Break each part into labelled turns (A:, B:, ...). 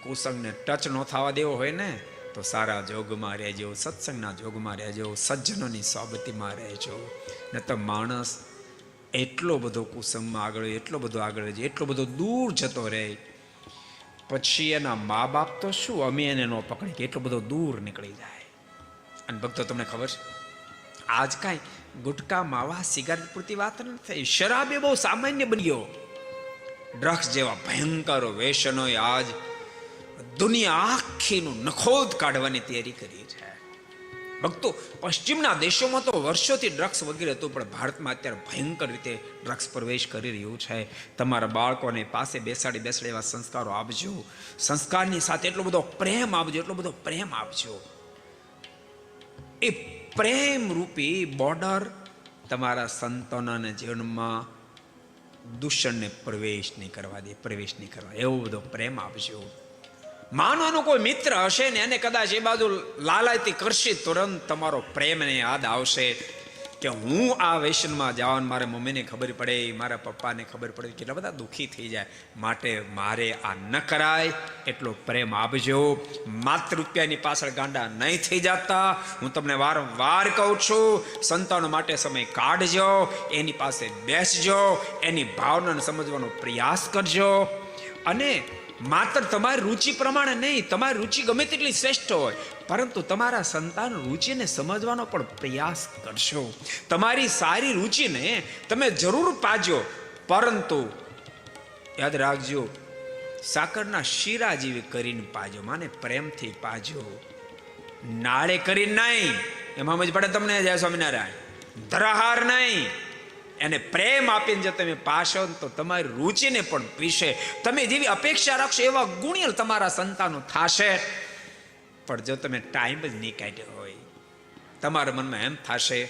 A: કુસંગને touch ન થવા દેવો હોય ને તો સારા જોગમાં રહેજો, સત્સંગના જોગમાં રહેજો, સજ્જનોની સોબતીમાં રહેજો. ને તો માણસ એટલો બધો કુસંગમાં આગળ, એટલો બધો આગળ જાય, એટલો બધો દૂર જતો રહે, પછી એના મા બાપ તો શું, અમે એને ન પકડી કે એટલો બધો દૂર નીકળી જાય. અને ભક્તો તમને ખબર છે, આજ કાંઈ ગુટકા, માવા, સિગારેટ પૂરતી વાત નથી. શરાબ એ બહુ સામાન્ય બની ગયો. ડ્રગ્સ જેવા ભયંકર વ્યસનો આજ દુનિયા આખીનું નખોદ કાઢવાની તૈયારી કરી છે. ભક્તો, પશ્ચિમના દેશોમાં તો વર્ષોથી ડ્રગ્સ વગેરે હતું, પણ ભારતમાં અત્યારે ભયંકર રીતે ડ્રગ્સ પ્રવેશ કરી રહ્યું છે. તમારા બાળકોને પાસે બેસાડી એવા સંસ્કારો આપજો. સંસ્કારની સાથે એટલો બધો પ્રેમ આપજો, એટલો બધો પ્રેમ આપજો. એ પ્રેમ રૂપી બોર્ડર તમારા સંતાનોના જીવનમાં દૂષણને પ્રવેશ નહીં કરવા દે, પ્રવેશ નહીં કરવા, એવો બધો પ્રેમ આપજો. માનવાનો કોઈ મિત્ર હશે ને એને કદાચ એ બાજુ લાલાયતી કરશે, તુરંત તમારો પ્રેમને યાદ આવશે કે હું આ વ્યસનમાં જવાનું, મારા મમ્મીને ખબર પડે, મારા પપ્પાને ખબર પડે, કેટલા બધા દુઃખી થઈ જાય. માટે મારે આ ન કરાય એટલો પ્રેમ આપજો. માત્ર રૂપિયાની પાછળ ગાંડા નહીં થઈ જતા. હું તમને વારંવાર કહું છું, સંતાનો માટે સમય કાઢજો, એની પાસે બેસજો, એની ભાવનાને સમજવાનો પ્રયાસ કરજો. અને માત્ર તમારી રુચિ પ્રમાણે નહીં, તમારી રુચિ ગમે તેટલી શ્રેષ્ઠ હોય, પરંતુ તમારા સંતાન રુચિને સમજવાનો પણ પ્રયાસ કરશો. તમારી સારી રુચિને તમે જરૂર પાજો, પરંતુ યાદ રાખજો, સાકરના શીરા જેવી કરીને પાજો, માને પ્રેમથી પાજો, નાળે કરીને નહીં. એમાં સમજ પડે તમને જય સ્વામિનારાયણ? ધરાહાર નહીં. એને પ્રેમ આપીને જો તમે પાશો તો તમારી રુચિને પણ પીશે. તમે જેવી અપેક્ષા રાખશો એવા ગુણ્ય તમારા સંતાનો થશે. પણ જો તમે ટાઈમ જ નહીં કાઢ્યો હોય, તમારા મનમાં એમ થશે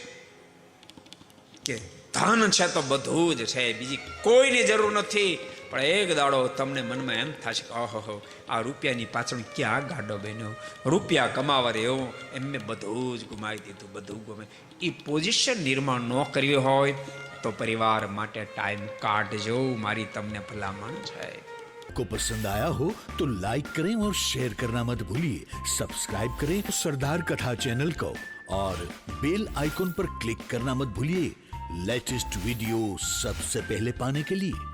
A: કે ધન છે તો બધું જ છે, બીજી કોઈની જરૂર નથી. પણ એક દાડો તમને મનમાં એમ થશે કે ઓહો, આ રૂપિયાની પાછળ ક્યાં ગાડો બન્યો, રૂપિયા કમાવા રહ્યો, એમ મેં બધું જ ગુમાવી દીધું, બધું ગુમાવી. એ પોઝિશન નિર્માણ ન કરવી હોય તો પરિવાર માટે ટાઈમ કાઢજો, મારી તમને ભલામણ છે.
B: को पसंद आया हो तो लाइक करें और शेयर करना मत भूलिए. सब्सक्राइब करें सरदार कथा चैनल को और बेल आइकॉन पर क्लिक करना मत भूलिए लेटेस्ट वीडियो सबसे पहले पाने के लिए.